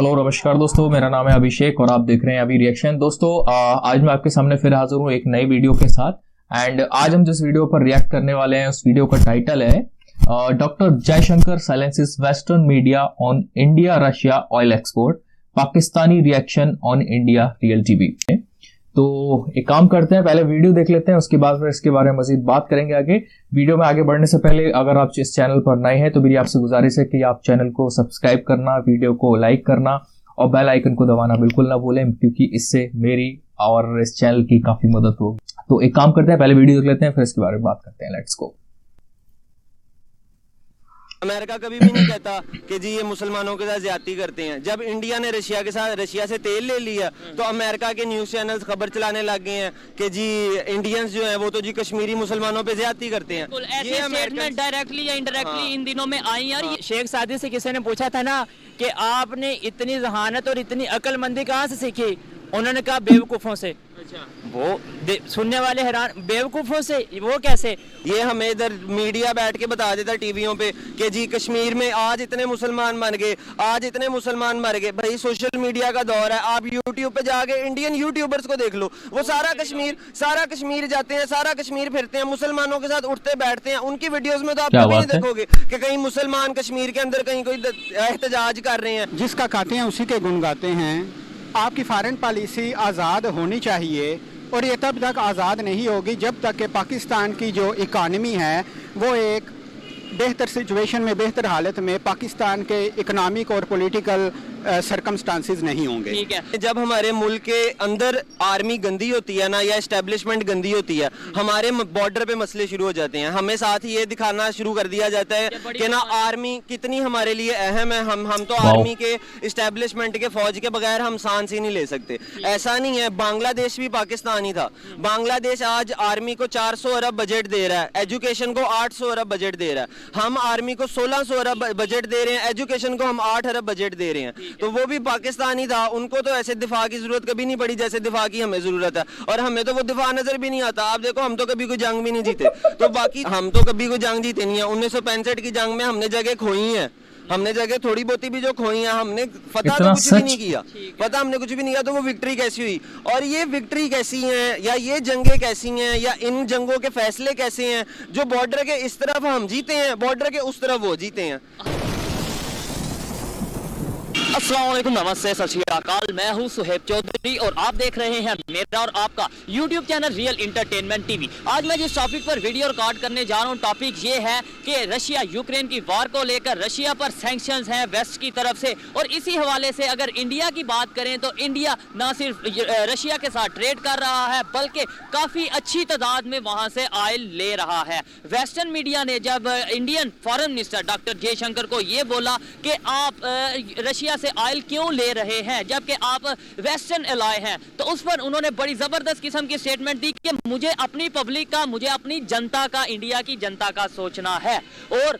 Hello नमस्कार दोस्तों, मेरा नाम है अभिषेक और आप देख रहे हैं अभी रिएक्शन। दोस्तों आज मैं आपके सामने फिर हाजिर हूँ एक नई वीडियो के साथ। एंड आज हम जिस वीडियो पर रिएक्ट करने वाले हैं उस वीडियो का टाइटल है doctor Jaishankar silences western media on India Russia oil export, Pakistani reaction on India real TV. तो एक काम करते हैं, पहले वीडियो देख लेते हैं, उसके बाद फिर इसके बारे में मजीद बात करेंगे आगे। वीडियो में आगे बढ़ने से पहले अगर आप इस चैनल पर नए हैं तो मेरी आपसे गुजारिश है कि आप चैनल को सब्सक्राइब करना, वीडियो को लाइक करना और बेल आइकन को दबाना बिल्कुल ना भूलें, क्योंकि इससे मेरी और इस चैनल की काफी मदद होगी। तो एक काम करते हैं, पहले वीडियो देख लेते हैं, फिर इसके बारे में बात करते हैं। Let's go. अमेरिका कभी भी नहीं कहता कि जी ये मुसलमानों के साथ ज्यादती करते हैं। जब इंडिया ने रशिया से तेल ले लिया तो अमेरिका के न्यूज चैनल्स खबर चलाने लग गए हैं कि जी इंडियंस जो हैं वो तो जी कश्मीरी मुसलमानों पे ज्यादती करते हैं। ऐसे स्टेटमेंट डायरेक्टली या इनडायरेक्टली इन दिनों में आई हैं। शेख सादी से किसी ने पूछा था ना कि आपने इतनी जहानत और इतनी अक्लमंदी कहाँ से सीखी, उन्होंने कहा बेवकूफों से। अच्छा। वो सुनने वाले हैरान, बेवकूफों से वो कैसे? ये हमें इधर मीडिया बैठ के बता देता टीवियों पे कि जी कश्मीर में आज इतने मुसलमान मर गए, आज इतने मुसलमान मर गए। भाई सोशल मीडिया का दौर है, आप यूट्यूब पे जाके इंडियन यूट्यूबर्स को देख लो, वो सारा कश्मीर जाते हैं, सारा कश्मीर फिरते हैं, मुसलमानों के साथ उठते बैठते हैं। उनकी वीडियोस में तो आप कभी नहीं देखोगे कि कहीं मुसलमान कश्मीर के अंदर कहीं कोई एहतजाज कर रहे हैं। जिसका खाते हैं उसी के गुण गाते हैं। आपकी फॉरेन पॉलिसी आज़ाद होनी चाहिए और ये तब तक आज़ाद नहीं होगी जब तक कि पाकिस्तान की जो इकानमी है वो एक बेहतर सिचुएशन में, बेहतर हालत में पाकिस्तान के इकोनॉमिक और पॉलिटिकल सरकमस्टांसेस नहीं होंगे। ठीक है, जब हमारे मुल्क के अंदर आर्मी गंदी होती है ना, या एस्टेब्लिशमेंट गंदी होती है, हमारे बॉर्डर पे मसले शुरू हो जाते हैं। हमें साथ ही ये दिखाना शुरू कर दिया जाता है कि ना आर्मी कितनी हमारे लिए अहम है। हम तो आर्मी के एस्टेब्लिशमेंट के फौज के बगैर हम सांस ही नहीं ले सकते। ऐसा नहीं है, बांग्लादेश भी पाकिस्तान ही था। बांग्लादेश आज आर्मी को 400 अरब बजट दे रहा है, एजुकेशन को 800 अरब बजट दे रहा है। हम आर्मी को 1600 अरब बजट दे रहे हैं, एजुकेशन को हम 8 अरब बजट दे रहे हैं। तो वो भी पाकिस्तानी था, उनको तो ऐसे दिफा की जरूरत कभी नहीं पड़ी जैसे दिफा की हमें जरूरत है। और हमें तो वो दिफा नजर भी नहीं आता। आप देखो, हम तो कभी कोई जंग भी नहीं जीते, तो बाकी हम तो कभी कोई जंग जीते नहीं है। 1965 की जंग में हमने जगह खोई है, हमने जगह थोड़ी बहुत भी जो खोई है, हमने फतह तो कुछ भी नहीं किया, पता हमने कुछ भी नहीं किया। तो वो विक्ट्री कैसी हुई, और ये विक्ट्री कैसी है, या ये जंगें कैसी हैं, या इन जंगों के फैसले कैसे हैं जो बॉर्डर के इस तरफ हम जीते हैं, बॉर्डर के उस तरफ वो जीते हैं। अस्सलाम वालेकुम, नमस्ते, सत श्री अकाल। मैं हूं सुहेब चौधरी और आप देख रहे हैं मेरा और आपका YouTube channel real entertainment TV. आज मैं जिस टॉपिक पर वीडियो रिकॉर्ड करने जा रहा हूं, टॉपिक ये है कि रशिया यूक्रेन की वार को लेकर रशिया पर सैंक्शंस हैं वेस्ट की तरफ से। और इसी हवाले से अगर इंडिया की बात करें तो इंडिया ना सिर्फ रशिया के साथ ट्रेड कर रहा है बल्कि काफ़ी अच्छी तादाद में वहाँ से ऑयल ले रहा है। वेस्टर्न मीडिया ने जब Indian foreign minister doctor Jaishankar को ये बोला कि आप रशिया से ऑयल क्यों ले रहे हैं जबकि आप वेस्टर्न एलाय हैं, तो उस पर उन्होंने बड़ी जबरदस्त किस्म की स्टेटमेंट दी कि मुझे अपनी पब्लिक का, मुझे अपनी जनता का, इंडिया की जनता का सोचना है। और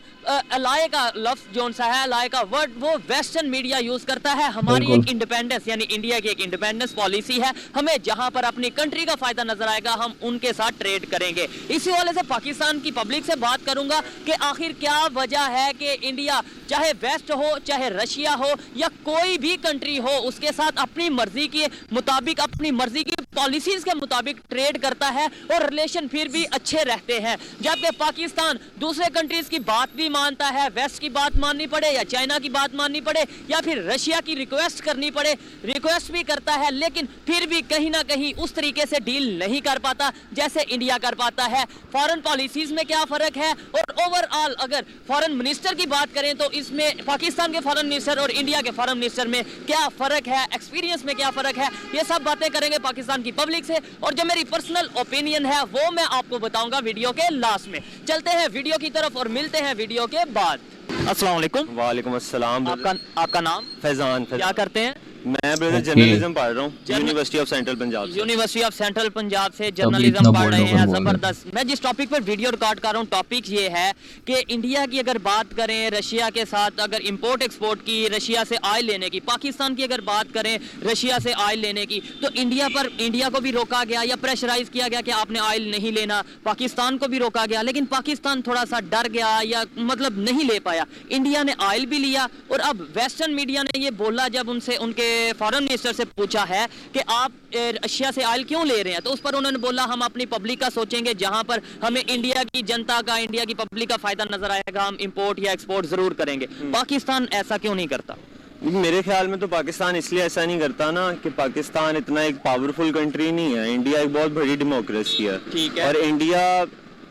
एलाय का लफ्ज जो सा है, एलाय का वर्ड वो वेस्टर्न मीडिया यूज करता है। हमारी एक इंडिपेंडेंस यानी इंडिया की एक इंडिपेंडेंस पॉलिसी है, हमें जहां पर अपनी कंट्री का फायदा नजर आएगा हम उनके साथ ट्रेड करेंगे। इसी वाले से पाकिस्तान की पब्लिक से बात करूंगा कि आखिर क्या वजह है कि इंडिया चाहे वेस्ट हो, चाहे रशिया हो या कोई भी कंट्री हो, उसके साथ अपनी मर्जी के मुताबिक, अपनी मर्जी की पॉलिसीज के मुताबिक ट्रेड करता है और रिलेशन फिर भी अच्छे रहते हैं। जबकि पाकिस्तान दूसरे कंट्रीज की बात भी मानता है, वेस्ट की बात माननी पड़े या चाइना की बात माननी पड़े या फिर रशिया की रिक्वेस्ट करनी पड़े, रिक्वेस्ट भी करता है, लेकिन फिर भी कहीं ना कहीं उस तरीके से डील नहीं कर पाता जैसे इंडिया कर पाता है। फॉरेन पॉलिसीज में क्या फर्क है और ओवरऑल अगर फॉरेन मिनिस्टर की बात करें तो इसमें पाकिस्तान के फॉरेन मिनिस्टर और इंडिया के फॉरेन मिनिस्टर में क्या फर्क है, एक्सपीरियंस में क्या फर्क है, ये सब बातें करेंगे पाकिस्तान की पब्लिक से। और जो मेरी पर्सनल ओपिनियन है वो मैं आपको बताऊंगा वीडियो के लास्ट में। चलते हैं वीडियो की तरफ और मिलते हैं वीडियो के बाद। अस्सलाम वालेकुम। वालेकुम अस्सलाम। आपका नाम? फैजान। क्या करते हैं? मैं ब्रदर Okay. जर्नलिज्म पढ़ रहा हूँ यूनिवर्सिटी ऑफ सेंट्रल पंजाब से। यूनिवर्सिटी ऑफ सेंट्रल पंजाब से इतना जर्नलिज्म पढ़ बोल्ड रहे होकर हैं, बोल रहे जबरदस्त। मैं जिस टॉपिक पर वीडियो रिकॉर्ड कर रहा हूँ, टॉपिक ये है कि इंडिया की अगर बात करें रशिया के साथ, अगर इंपोर्ट एक्सपोर्ट की, रशिया से ऑयल लेने की, पाकिस्तान की अगर बात करें रशिया से ऑयल लेने की, तो इंडिया को भी रोका गया या प्रेशराइज किया गया कि आपने ऑयल नहीं लेना। पाकिस्तान को भी रोका गया, लेकिन पाकिस्तान थोड़ा सा डर गया या मतलब नहीं ले पाया। इंडिया ने ऑयल भी लिया और अब वेस्टर्न मीडिया ने ये बोला, जब उनसे उनके फॉरेन मिनिस्टर से पूछा है कि आप रशिया से ऑयल क्यों ले रहे हैं, तो उस पर उन्होंने बोला हम अपनी पब्लिक का सोचेंगे, जहां पर हमें इंडिया की जनता का, इंडिया की पब्लिक का फायदा नजर आएगा, हम इंपोर्ट या एक्सपोर्ट जरूर करेंगे। पाकिस्तान ऐसा क्यों नहीं करता? मेरे ख्याल में तो पाकिस्तान इसलिए ऐसा नहीं करता ना कि पाकिस्तान इतना एक पावरफुल कंट्री नहीं है। इंडिया एक बहुत बड़ी डेमोक्रेसी है, ठीक है। और इंडिया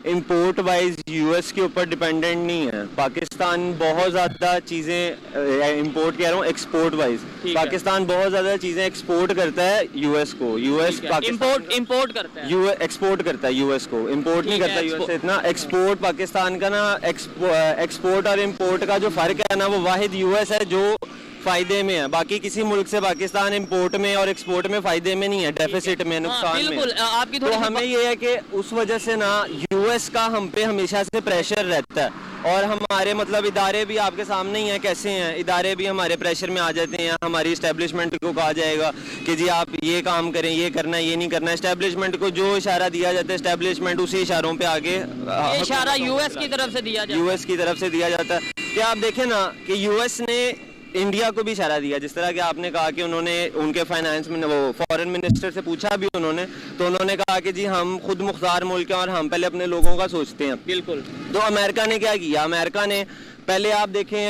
इंपोर्ट वाइज यूएस के ऊपर डिपेंडेंट नहीं है। पाकिस्तान बहुत ज़्यादा चीज़ें इंपोर्ट कह रहा हूँ, एक्सपोर्ट वाइज पाकिस्तान बहुत ज़्यादा चीज़ें एक्सपोर्ट करता है यूएस को। यूएस इंपोर्ट करता है, यूएस एक्सपोर्ट करता है यूएस को, इंपोर्ट नहीं करता यूएस से इतना। एक्सपोर्ट पाकिस्तान का ना, एक्सपोर्ट और इंपोर्ट का जो फ़र्क है ना, वो वाहिद यूएस है जो फायदे में है। बाकी किसी मुल्क से पाकिस्तान इंपोर्ट में और एक्सपोर्ट में फायदे में नहीं है, डेफिसिट में, नुकसान में। बिल्कुल, आपकी तो हमें ये है कि उस वजह से ना यूएस का हम पे हमेशा से प्रेशर रहता है। और हमारे मतलब इदारे भी आपके सामने ही हैं कैसे हैं, इदारे भी हमारे प्रेशर में आ जाते हैं। हमारी इस्टेब्लिशमेंट को कहा जाएगा कि जी आप ये काम करें, ये करना है, ये नहीं करना है। इस्टेब्लिशमेंट को जो इशारा दिया जाता है, इस्टेब्लिशमेंट उसी इशारों पे आगे इशारा यूएस की तरफ से दिया जाता है। यूएस की तरफ से दिया जाता है। क्या आप देखें ना कि यूएस ने इंडिया को भी इशारा दिया, जिस तरह कि आपने कहा कि उन्होंने उनके फाइनेंस में वो फॉरेन मिनिस्टर से पूछा भी उन्होंने, तो उन्होंने कहा कि जी हम खुद मुख्तार मुल्क हैं और हम पहले अपने लोगों का सोचते हैं। बिल्कुल। तो अमेरिका ने क्या किया, अमेरिका ने पहले आप देखें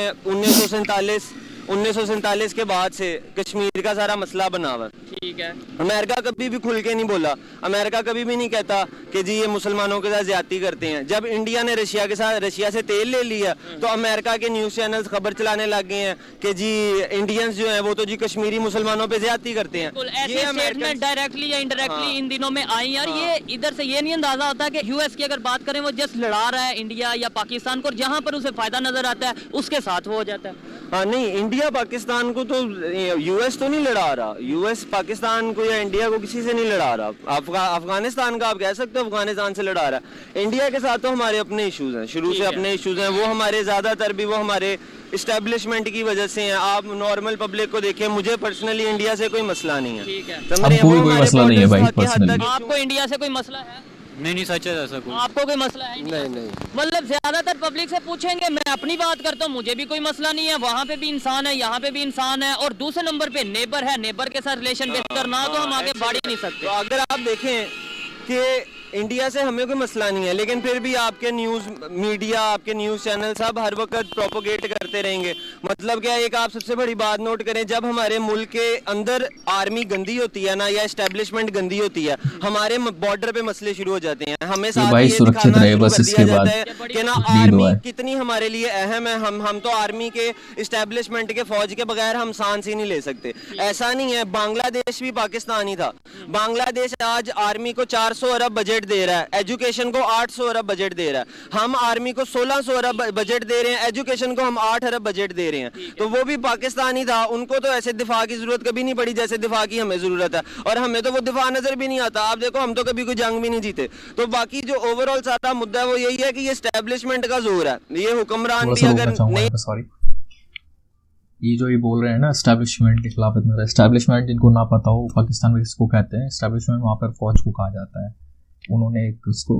1947 के बाद से कश्मीर का सारा मसला बना हुआ। ठीक है। अमेरिका कभी भी खुल के नहीं बोला, अमेरिका कभी भी नहीं कहता कि जी ये मुसलमानों के साथ ज्यादती करते हैं। जब इंडिया ने रशिया से तेल ले लिया, तो अमेरिका के न्यूज चैनल्स खबर चलाने लग गए हैं कि जी इंडियंस जो हैं वो तो जी कश्मीरी मुसलमानों पे ज्यादती करते हैं। ये स्टेटमेंट डायरेक्टली या इनडायरेक्टली इन दिनों में आई यार। ये इधर से ये नहीं अंदाजा होता कि यूएस की अगर बात करें, वो जस्ट लड़ा रहा है इंडिया या पाकिस्तान को, और जहां पर उसे फायदा नजर आता है उसके साथ वो हो जाता है। हाँ नहीं, इंडिया पाकिस्तान को तो यूएस तो नहीं लड़ा रहा, यूएस पाकिस्तान को या इंडिया को किसी से नहीं लड़ा रहा। अफगानिस्तान का आप कह सकते हो अफगानिस्तान से लड़ा रहा है। इंडिया के साथ तो हमारे अपने इश्यूज हैं, शुरू से अपने इश्यूज हैं। वो हमारे ज्यादातर भी वो हमारे इस्टेब्लिशमेंट की वजह से हैं। आप नॉर्मल पब्लिक को देखिए, मुझे पर्सनली इंडिया से कोई मसला नहीं है। ठीक है। कोई मसला नहीं है भाई पर्सनली। आपको इंडिया से कोई मसला है? नहीं सच है, ऐसा कोई आपको कोई मसला है? नहीं। मतलब ज्यादातर पब्लिक से पूछेंगे, मैं अपनी बात करता हूँ, मुझे भी कोई मसला नहीं है। वहाँ पे भी इंसान है, यहाँ पे भी इंसान है, और दूसरे नंबर पे नेबर है। नेबर के साथ रिलेशन बेहतर ना हो तो हम आगे बढ़ ही नहीं सकते। तो अगर आप देखें कि इंडिया से हमें कोई मसला नहीं है, लेकिन फिर भी आपके न्यूज मीडिया, आपके न्यूज चैनल सब हर वक्त प्रोपोगेट करते रहेंगे। मतलब क्या, एक आप सबसे बड़ी बात नोट करें, जब हमारे मुल्क के अंदर आर्मी गंदी होती है ना, या एस्टेब्लिशमेंट गंदी होती है, हमारे बॉर्डर पे मसले शुरू हो जाते हैं। हमें साथ ये दिखाना शुरू कर दिया जाता है कि ना आर्मी कितनी हमारे लिए अहम है। हम तो आर्मी के इस्टेब्लिशमेंट के फौज के बगैर हम सांस ही नहीं ले सकते। ऐसा नहीं है, बांग्लादेश भी पाकिस्तान ही था। बांग्लादेश आज आर्मी को 400 अरब बजट दे रहा है, एजुकेशन को 800 अरब बजट दे रहा है। हम आर्मी को 1600 अरब बजट दे रहे हैं, एजुकेशन को हम 8 अरब बजट दे रहे हैं। तो वो भी पाकिस्तानी था, उनको तो ऐसे दिफा की जरूरत कभी नहीं पड़ी जैसे दिफा की हमें जरूरत है, और हमें तो वो दिफा नजर भी नहीं आता। आप देखो, हम तो कभी कोई जंग भी नहीं जीते। तो बाकी जो ओवरऑल सारा मुद्दा है वो यही है कि ये एस्टेब्लिशमेंट का जोर है। ये हुक्मरान भी अगर नहीं, सॉरी, ये जो ये बोल रहे हैं ना एस्टैब्लिशमेंट के खिलाफ, इतना एस्टैब्लिशमेंट जिनको ना पता हो पाकिस्तान में किसको कहते हैं, एस्टैब्लिशमेंट वहाँ पर फौज को कहा जाता है। उन्होंने उसको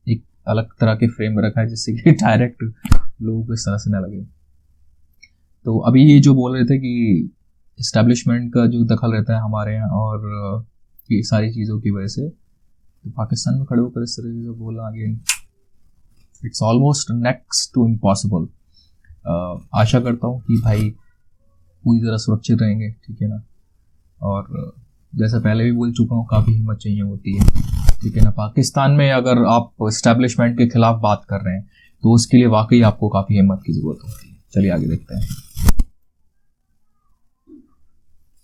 एक अलग तरह के फ्रेम में रखा है जिससे कि डायरेक्ट लोगों को इस तरह से न लगे। तो अभी ये जो बोल रहे थे कि एस्टैब्लिशमेंट का जो दखल रहता है हमारे यहाँ और ये सारी चीज़ों की वजह से, तो पाकिस्तान में खड़े होकर इस तरह से बोलना again it's almost next to impossible. आशा करता हूँ कि भाई पूरी तरह सुरक्षित रहेंगे, ठीक है ना। और जैसा पहले भी बोल चुका हूँ, काफ़ी हिम्मत चाहिए होती है, ठीक है ना। पाकिस्तान में अगर आप एस्टैब्लिशमेंट के खिलाफ बात कर रहे हैं तो उसके लिए वाकई आपको काफ़ी हिम्मत की ज़रूरत होती है। चलिए आगे देखते हैं।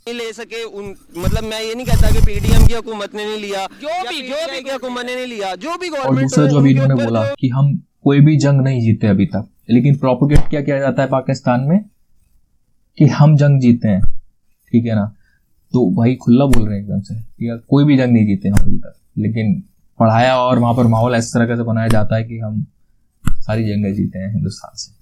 ले सके मतलब मैं ये नहीं कहता कि पीडीएम की हुकूमत ने नहीं लिया, जो भी की हुकूमत ने नहीं लिया, जो भी गवर्नमेंट। और दूसरा जो अभी इन्होंने बोला कि हम कोई भी जंग नहीं जीते अभी तक, लेकिन प्रोपोगेट क्या किया जाता है पाकिस्तान में कि हम जंग जीते हैं, ठीक है ना। तो भाई खुला बोल रहे हैं एकदम से कि कोई भी जंग नहीं जीते हम अभी तक, लेकिन पढ़ाया और वहां पर माहौल इस तरह से बनाया जाता है कि हम सारी जंगें जीते हैं हिंदुस्तान से।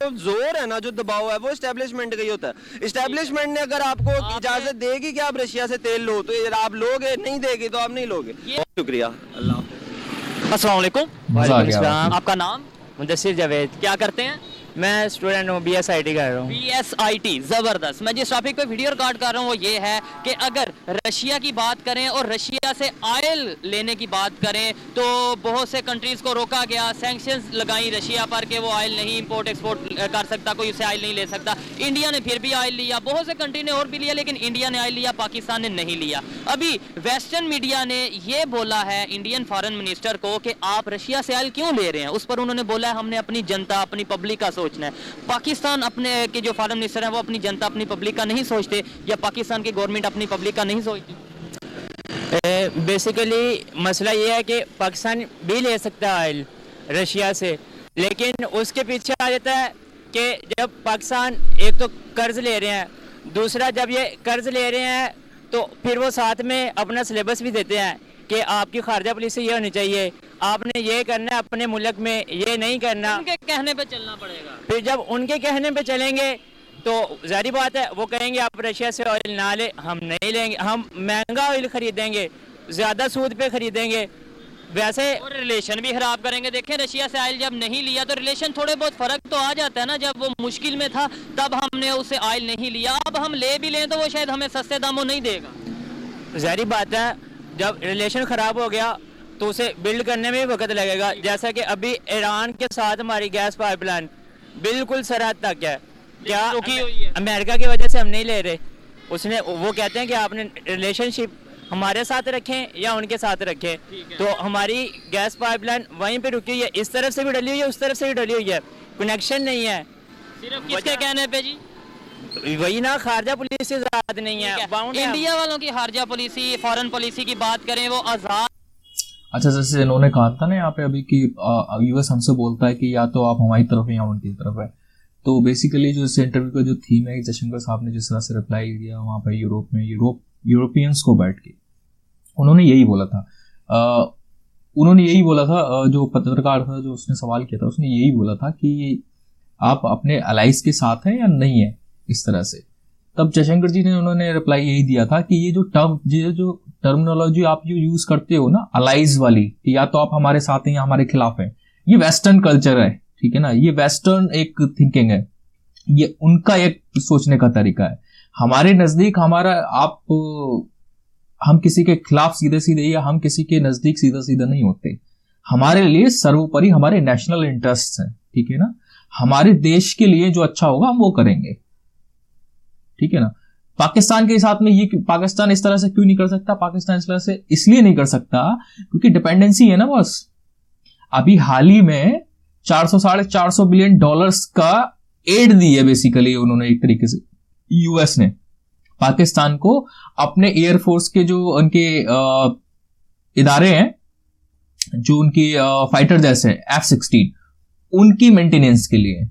तो जोर है ना, जो दबाव है वो एस्टेब्लिशमेंट का ही होता है। एस्टेब्लिशमेंट ने अगर आपको इजाजत देगी कि आप रशिया से तेल लो तो आप लोगे, नहीं देगी तो आप नहीं लोगे। शुक्रिया, अल्लाह। अस्सलाम वालेकुम। मजा आ गया। आपका नाम? मुदस्सिर जावेद। क्या करते हैं? मैं स्टूडेंट हूँ, BSIT कर रहा हूँ। BSIT, जबरदस्त। मैं जिस टॉपिक पे वीडियो रिकॉर्ड कर रहा हूँ वो ये है कि अगर रशिया की बात करें और रशिया से ऑयल लेने की बात करें तो बहुत से कंट्रीज को रोका गया, सैंक्शंस लगाई रशिया पर कि वो ऑयल नहीं इंपोर्ट एक्सपोर्ट कर सकता, कोई उससे ऑयल नहीं ले सकता। इंडिया ने फिर भी ऑयल लिया, बहुत से कंट्री ने और भी लिया, लेकिन इंडिया ने ऑयल लिया, पाकिस्तान ने नहीं लिया। अभी वेस्टर्न मीडिया ने ये बोला है इंडियन फॉरेन मिनिस्टर को कि आप रशिया से ऑयल क्यों ले रहे हैं। उस पर उन्होंने बोला है हमने अपनी जनता, अपनी पब्लिक का सोचना है। पाकिस्तान अपने के जो फॉरेन मिनिस्टर हैं वो अपनी जनता, अपनी पब्लिक का नहीं सोचते, या पाकिस्तान की गवर्नमेंट अपनी पब्लिक का नहीं सोचती? बेसिकली मसला ये है कि पाकिस्तान भी ले सकता है ऑयल रशिया से, लेकिन उसके पीछे आ जाता है कि जब पाकिस्तान एक तो कर्ज ले रहे हैं, दूसरा जब ये कर्ज ले रहे हैं तो फिर वो साथ में अपना सिलेबस भी देते हैं कि आपकी खारजा पॉलिसी ये होनी चाहिए, आपने ये करना है अपने मुल्क में, ये नहीं करना। उनके कहने पे चलना पड़ेगा। फिर जब उनके कहने पे चलेंगे तो जारी बात है वो कहेंगे आप रशिया से ऑयल ना ले, हम नहीं लेंगे, हम महंगा ऑयल खरीदेंगे, ज़्यादा सूद पे खरीदेंगे, वैसे और रिलेशन भी खराब करेंगे। देखें रशिया से ऑयल जब नहीं लिया तो रिलेशन थोड़े बहुत फ़र्क तो आ जाता है ना। जब वो मुश्किल में था तब हमने उससे ऑयल नहीं लिया, अब हम ले भी लें तो वो शायद हमें सस्ते दामों नहीं देगा। जारी बात है जब रिलेशन ख़राब हो गया तो उसे बिल्ड करने में भी वक्त लगेगा। जैसा कि अभी ईरान के साथ हमारी गैस पाइपलाइन बिल्कुल सरहद तक है, क्या रुकी हुई है। अमेरिका की वजह से हम नहीं ले रहे। उसने वो कहते हैं कि आपने रिलेशनशिप हमारे साथ रखें या उनके साथ रखें, तो हमारी गैस पाइपलाइन वहीं पे रुकी हुई है, इस तरफ से भी डली हुई है, उस तरफ से भी डली हुई है, कनेक्शन नहीं है। सिर्फ किसके कहने पे जी? वही ना, खारजा पॉलिसी आज़ाद नहीं है, बाउंड है। इंडिया वालों की खारजा पॉलिसी, फॉरेन पॉलिसी की बात करें वो आज़ाद। अच्छा, जैसे इन्होंने कहा था ना यहाँ पे अभी कि यूएस हमसे बोलता है कि या तो आप हमारी तरफ है या उनकी तरफ है। तो बेसिकली जो इस इंटरव्यू का जो थीम है, जयशंकर साहब ने जिस तरह से रिप्लाई दिया वहाँ पर यूरोप में यूरोपियंस को बैठ के उन्होंने यही बोला था। जो पत्रकार था जो उसने सवाल किया था, उसने यही बोला था कि आप अपने अलाइज के साथ हैं या नहीं है, इस तरह से। तब जयशंकर जी ने उन्होंने रिप्लाई यही दिया था कि ये जो टर्मिनोलॉजी आप जो यूज करते हो ना अलाइज वाली, कि या तो आप हमारे साथ हैं या हमारे खिलाफ हैं, ये वेस्टर्न कल्चर है, ठीक है ना, ये वेस्टर्न एक थिंकिंग है, ये उनका एक सोचने का तरीका है। हमारे नजदीक हम किसी के खिलाफ सीधे सीधे या हम किसी के नजदीक सीधा सीधा नहीं होते। हमारे लिए सर्वोपरि हमारे नेशनल इंटरेस्ट हैं, ठीक है ना, हमारे देश के लिए जो अच्छा होगा हम वो करेंगे, ठीक है ना। पाकिस्तान के साथ में ये पाकिस्तान इस तरह से क्यों नहीं कर सकता? पाकिस्तान इस तरह से इसलिए नहीं कर सकता क्योंकि डिपेंडेंसी है ना बॉस। अभी हाल ही में 400-450 बिलियन डॉलर्स का एड दी है बेसिकली उन्होंने, एक तरीके से यूएस ने पाकिस्तान को अपने एयरफोर्स के जो उनके इदारे हैं, जो उनकी फाइटर जैसे F-16 उनकी मेंटेनेंस के लिए,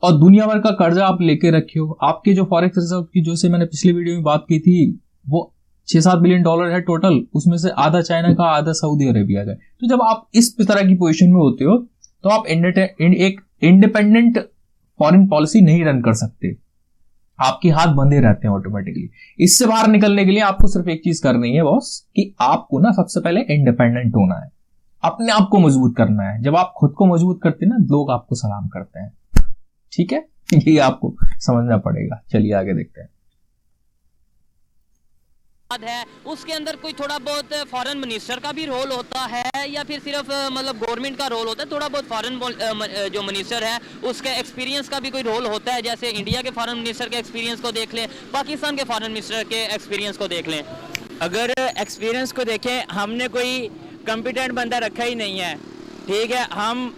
और दुनिया भर का कर्जा आप लेके रखे हो। आपके जो फॉरेक्स रिजर्व की, जो से मैंने पिछली वीडियो में बात की थी, वो 6-7 बिलियन डॉलर है टोटल, उसमें से आधा चाइना का, आधा सऊदी अरेबिया का। तो जब आप इस तरह की पोजीशन में होते हो तो आप एक इंडिपेंडेंट फॉरेन पॉलिसी नहीं रन कर सकते, आपके हाथ बंधे रहते हैं ऑटोमेटिकली। इससे बाहर निकलने के लिए आपको सिर्फ एक चीज करनी है बॉस, कि आपको ना सबसे पहले इंडिपेंडेंट होना है, अपने आप को मजबूत करना है। जब आप खुद को मजबूत करते हैं ना, लोग आपको सलाम करते हैं, ठीक है, ये आपको समझना पड़ेगा। चलिए आगे देखते हैं। है उसके अंदर कोई थोड़ा बहुत फॉरेन मिनिस्टर का भी रोल होता है या फिर सिर्फ मतलब गवर्नमेंट का रोल होता है? थोड़ा बहुत फॉरेन जो मिनिस्टर है उसके एक्सपीरियंस का भी कोई रोल होता है? जैसे इंडिया के फॉरेन मिनिस्टर के एक्सपीरियंस को देख लें, पाकिस्तान के फॉरेन मिनिस्टर के एक्सपीरियंस को देख लें। अगर एक्सपीरियंस को देखें, हमने कोई कॉम्पिटेंट बंदा रखा ही नहीं है, ठीक है। हम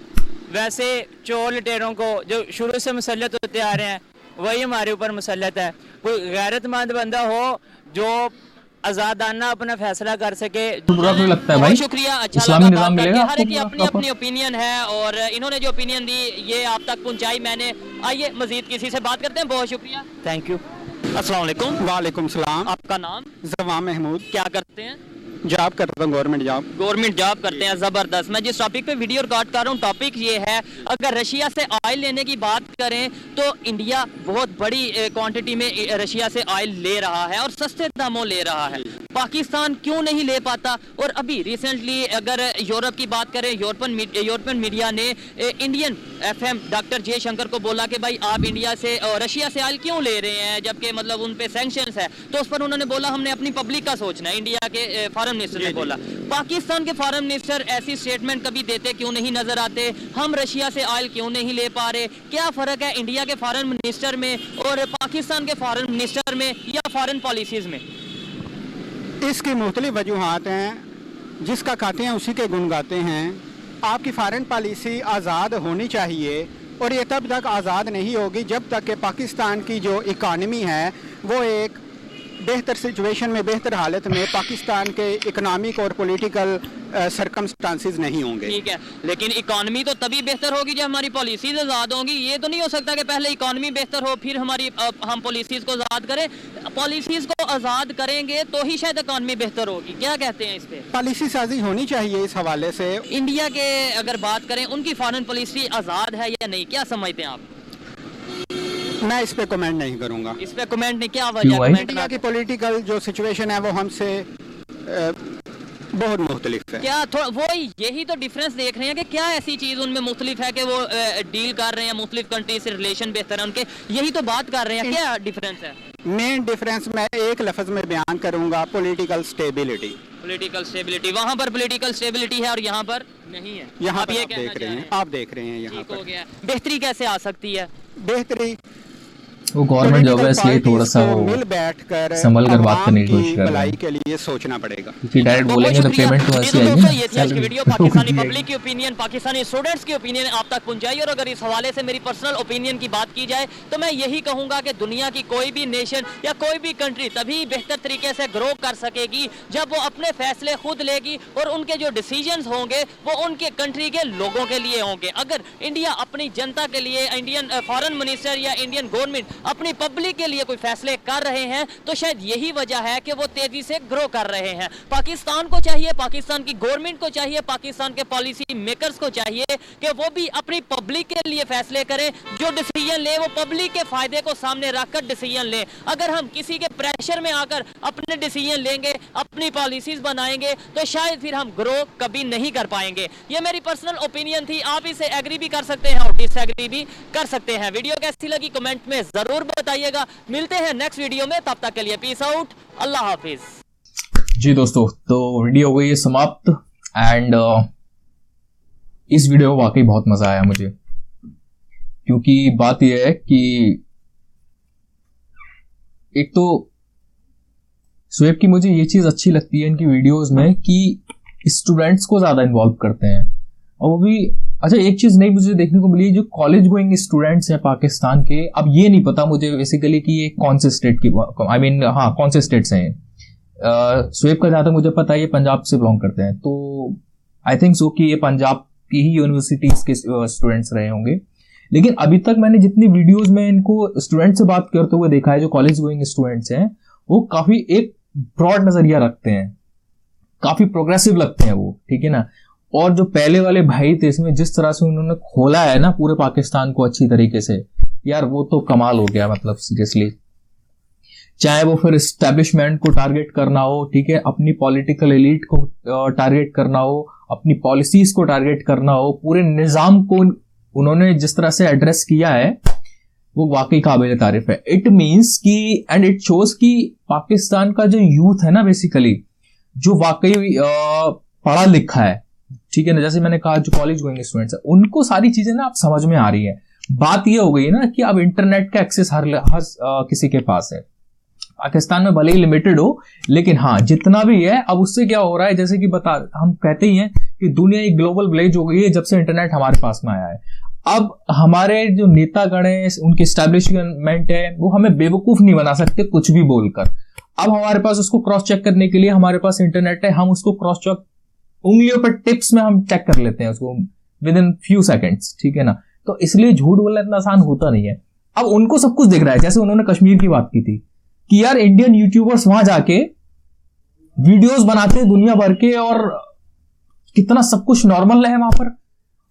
वैसे चोर लटेरों को जो शुरू से मुसल्लत होते आ रहे हैं वही हमारे ऊपर मुसल्लत है। कोई गैरतमंद बंदा हो जो आजादाना अपना फैसला कर सके। तो बुरा क्यों लगता है भाई? बहुत शुक्रिया, अच्छा इस्लामी लगा निजाम बात मिलेगा करके। हर एक की आपको अपनी पूरा अपनी ओपिनियन है और इन्होंने जो ओपिनियन दी ये आप तक पहुंचाई मैंने। आइए मजीद किसी से बात करते हैं। बहुत शुक्रिया, थैंक यू। अस्सलाम वालेकुम। वालेकुम सलाम। आपका नाम? जवाम महमूद। क्या करते हैं? जॉब करता हूँ, गवर्नमेंट जॉब। गवर्नमेंट जॉब करते हैं, जबरदस्त। मैं जिस टॉपिक पे वीडियो रिकॉर्ड कर रहा हूँ टॉपिक ये है, अगर रशिया से ऑयल लेने की बात करें तो इंडिया बहुत बड़ी क्वांटिटी में रशिया से ऑयल ले रहा है और सस्ते दामों ले रहा है। पाकिस्तान क्यों नहीं ले पाता? और अभी रिसेंटली अगर यूरोप की बात करें, यूरोपियन मीडिया ने इंडियन एफएम डॉक्टर जयशंकर को बोला कि भाई आप इंडिया से रशिया से ऑयल क्यों ले रहे हैं, जबकि मतलब उन पे सैंक्शंस है। तो उस पर उन्होंने बोला हमने अपनी पब्लिक का सोचना है। इंडिया के फॉरेन मिनिस्टर ने बोला। पाकिस्तान के फॉरेन मिनिस्टर ऐसी स्टेटमेंट कभी देते क्यों नहीं नजर आते? हम रशिया से ऑयल क्यों नहीं ले पा रहे? क्या फर्क है इंडिया के फॉरेन मिनिस्टर में और पाकिस्तान के फॉरेन मिनिस्टर में या फॉरेन पॉलिसीज में? इसकी मुख्तलिफ वजूहात हैं, जिसका खाते हैं उसी के गुण गाते हैं। आपकी फॉरेन पॉलिसी आज़ाद होनी चाहिए और ये तब तक आज़ाद नहीं होगी जब तक कि पाकिस्तान की जो इकानमी है वो एक बेहतर सिचुएशन में, बेहतर हालत में पाकिस्तान के इकोनॉमिक और पॉलिटिकल सरकमस्टांसिस नहीं होंगे। ठीक है, लेकिन इकोनॉमी तो तभी बेहतर होगी जब हमारी पॉलिसीज आज़ाद होंगी। ये तो नहीं हो सकता कि पहले इकोनॉमी बेहतर हो फिर हम पॉलिसीज को आज़ाद करें। पॉलिसीज को आज़ाद करेंगे तो ही शायद इकोनॉमी बेहतर होगी। क्या कहते हैं इस पे? पॉलिसी साजी होनी चाहिए इस हवाले से। इंडिया के अगर बात करें उनकी फॉरेन पॉलिसी आज़ाद है या नहीं, क्या समझते हैं आप? मैं इस पे कमेंट नहीं करूंगा। इस पे कमेंट नहीं, क्या क्यों वजह भाई? कमेंट इंडिया की पॉलिटिकल जो सिचुएशन है वो हमसे बहुत मुख्तलिफ है। क्या थोड़ा वो यही तो डिफरेंस देख रहे हैं कि क्या ऐसी चीज उनमें मुख्तलिफ है कि वो डील कर रहे हैं मुख्तलिफ कंट्री से, रिलेशन बेहतर है उनके, यही तो बात कर रहे हैं। क्या डिफरेंस है? मेन डिफरेंस मैं एक लफ्ज में बयान करूंगा, पॉलिटिकल स्टेबिलिटी। पॉलिटिकल स्टेबिलिटी, वहाँ पर पॉलिटिकल स्टेबिलिटी है और यहाँ पर नहीं है। यहाँ आप पर ये आप कहना देख रहे चाह हैं, आप देख रहे हैं यहाँ ठीक हो पर गया। बेहतरी कैसे आ सकती है? बेहतरी वो गवर्नमेंट जॉब है इसलिए थोड़ा सा वो मिल बैठकर संभल कर बात करने की कोशिश कर रहे भलाई हैं, के लिए सोचना पड़ेगा। क्योंकि डायरेक्ट बोलेंगे तो पेमेंट तो ऐसी आएगी दोस्तों, ना, ये थी आज की salary वीडियो। पाकिस्तानी तो पब्लिक की ओपिनियन, पाकिस्तानी स्टूडेंट्स की ओपिनियन आप तक पहुंचाई। और अगर इस हवाले से मेरी पर्सनल ओपिनियन की बात की जाए तो मैं यही कहूंगा कि दुनिया की कोई भी नेशन या कोई भी कंट्री तभी बेहतर तरीके से ग्रो कर सकेगी जब वो अपने फैसले खुद लेगी और उनके जो डिसीजंस होंगे वो उनके कंट्री के लोगों के लिए होंगे। अगर इंडिया अपनी जनता के लिए, इंडियन फॉरेन मिनिस्टर या इंडियन गवर्नमेंट अपनी पब्लिक के लिए कोई फैसले कर रहे हैं तो शायद यही वजह है कि वो तेजी से ग्रो कर रहे हैं। पाकिस्तान को चाहिए, पाकिस्तान की गवर्नमेंट को चाहिए, पाकिस्तान के पॉलिसी मेकर्स को चाहिए कि वो भी अपनी पब्लिक के लिए फैसले करें। जो डिसीजन ले वो पब्लिक के फायदे को सामने रखकर डिसीजन ले। अगर हम किसी के प्रेशर में आकर अपने डिसीजन लेंगे, अपनी पॉलिसीज बनाएंगे तो शायद फिर हम ग्रो कभी नहीं कर पाएंगे। ये मेरी पर्सनल ओपिनियन थी, आप इसे एग्री भी कर सकते हैं और डिसएग्री भी कर सकते हैं। वीडियो कैसी लगी कमेंट में जरूर बताइएगा। मिलते हैं नेक्स्ट वीडियो में, तब तक के लिए पीस आउट, अल्लाह हाफिज। जी दोस्तों, तो वीडियो हो गई है समाप्त एंड इस वीडियो में वाकई बहुत मजा आया मुझे, क्योंकि बात यह है कि एक तो स्वेप की मुझे ये चीज अच्छी लगती है इनकी वीडियोस में कि स्टूडेंट्स को ज्यादा इन्वॉल्व करते हैं। और वो भी अच्छा, एक चीज नई मुझे देखने को मिली, जो कॉलेज गोइंग स्टूडेंट्स हैं पाकिस्तान के, अब ये नहीं पता मुझे बेसिकली कि ये कौन से स्टेट की, हाँ कौन से स्टेट्स हैं। स्वेप का जहां तक मुझे पता है ये पंजाब से बिलोंग करते हैं, तो आई थिंक सो कि ये पंजाब की ही यूनिवर्सिटीज के स्टूडेंट्स रहे होंगे। लेकिन अभी तक मैंने जितनी वीडियोज में इनको स्टूडेंट से बात करते हुए देखा है, जो कॉलेज गोइंग स्टूडेंट्स हैं वो काफी एक ब्रॉड नजरिया रखते हैं, काफी प्रोग्रेसिव लगते हैं वो, ठीक है ना। और जो पहले वाले भाई थे इसमें जिस तरह से उन्होंने खोला है ना पूरे पाकिस्तान को अच्छी तरीके से, यार वो तो कमाल हो गया, मतलब सीरियसली। चाहे वो फिर एस्टेब्लिशमेंट को टारगेट करना हो, ठीक है, अपनी पॉलिटिकल एलीट को टारगेट करना हो, अपनी पॉलिसीज को टारगेट करना हो, पूरे निजाम को उन्होंने जिस तरह से एड्रेस किया है वो वाकई काबिल तारीफ है। इट मीन्स की एंड इट शोज कि पाकिस्तान का जो यूथ है ना बेसिकली, जो वाकई पढ़ा लिखा है, ठीक है ना, जैसे मैंने कहा जो कॉलेज गोइंग स्टूडेंट्स है उनको सारी चीजें ना आप समझ में आ रही है। बात ये हो गई ना कि अब इंटरनेट का एक्सेस हर किसी के पास है, पाकिस्तान में भले ही लिमिटेड हो, लेकिन हाँ जितना भी है, अब उससे क्या हो रहा है, जैसे कि हम कहते ही हैं कि दुनिया एक ग्लोबल विलेज हो गई है जब से इंटरनेट हमारे पास में आया है। अब हमारे जो नेतागण हैं, उनकी एस्टैब्लिशमेंट है, वो हमें बेवकूफ नहीं बना सकते कुछ भी बोलकर। अब हमारे पास उसको क्रॉस चेक करने के लिए हमारे पास इंटरनेट है, हम उसको क्रॉस चेक उंगलियों पर टिप्स में हम चेक कर लेते हैं उसको विद इन फ्यू सेकेंड्स, ठीक है ना। तो इसलिए झूठ बोलना इतना आसान होता नहीं है। अब उनको सब कुछ दिख रहा है, जैसे उन्होंने कश्मीर की बात की थी कि यार इंडियन यूट्यूबर्स वहां जाके वीडियोस बनाते हैं दुनिया भर के और कितना सब कुछ नॉर्मल है वहां पर,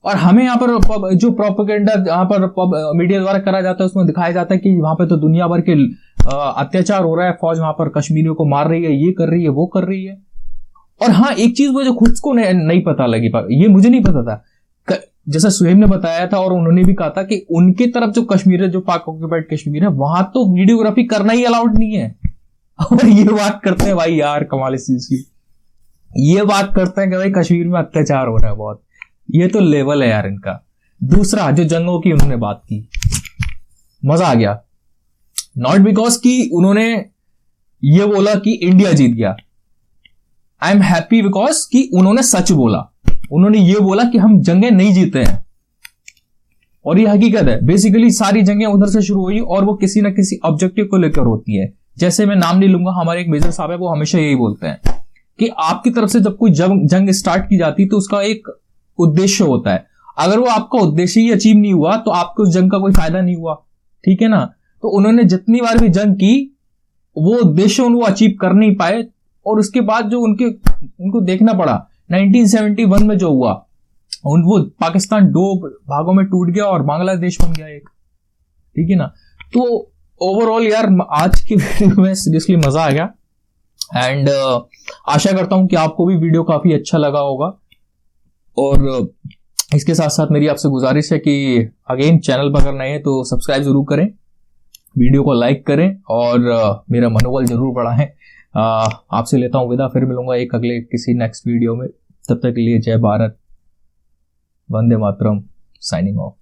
और हमें यहाँ पर जो प्रोपेगेंडा यहाँ पर मीडिया द्वारा करा जाता है उसमें दिखाया जाता है कि वहां पर तो दुनिया भर के अत्याचार हो रहा है, फौज वहां पर कश्मीरियों को मार रही है, ये कर रही है, वो कर रही है। और हाँ, एक चीज मुझे खुद को नहीं पता लगी, ये मुझे नहीं पता था, जैसा सुहेब ने बताया था और उन्होंने भी कहा था कि उनके तरफ जो कश्मीर है, जो पाक ऑक्यूपाइड कश्मीर है, वहां तो वीडियोग्राफी करना ही अलाउड नहीं है। और ये बात करते हैं भाई यार, कमाल इस चीज की, ये बात करते हैं कि भाई कश्मीर में अत्याचार हो रहा है बहुत, ये तो लेवल है यार इनका। दूसरा, जो जंगों की उन्होंने बात की, मजा आ गया। नॉट बिकॉज कि उन्होंने ये बोला कि इंडिया जीत गया, आई एम हैप्पी बिकॉज कि उन्होंने सच बोला। उन्होंने ये बोला कि हम जंगें नहीं जीते हैं, और ये हकीकत है। बेसिकली सारी जंगें उधर से शुरू हुई और वो किसी ना किसी ऑब्जेक्टिव को लेकर होती है। जैसे मैं नाम नहीं लूंगा, हमारे एक मेजर साहब है, वो हमेशा यही बोलते हैं कि आपकी तरफ से जब कोई जंग स्टार्ट की जाती है तो उसका एक उद्देश्य होता है। अगर वो आपका उद्देश्य ही अचीव नहीं हुआ तो आपको उस जंग का कोई फायदा नहीं हुआ, ठीक है ना। तो उन्होंने जितनी बार भी जंग की, वो उद्देश्य उनको अचीव कर नहीं पाए, और उसके बाद जो उनको देखना पड़ा 1971 में जो हुआ, वो पाकिस्तान 2 भागों में टूट गया और बांग्लादेश बन गया एक, ठीक है ना। तो ओवरऑल यार आज की वीडियो में सीरियसली मजा आ गया, एंड आशा करता हूं कि आपको भी वीडियो काफी अच्छा लगा होगा। और इसके साथ साथ मेरी आपसे गुजारिश है कि अगेन चैनल पर अगर नए हैं तो सब्सक्राइब जरूर करें, वीडियो को लाइक करें और मेरा मनोबल जरूर बढ़ाएं। आपसे लेता हूं विदा, फिर मिलूंगा एक अगले किसी नेक्स्ट वीडियो में। तब तक के लिए जय भारत, वंदे मातरम, साइनिंग ऑफ।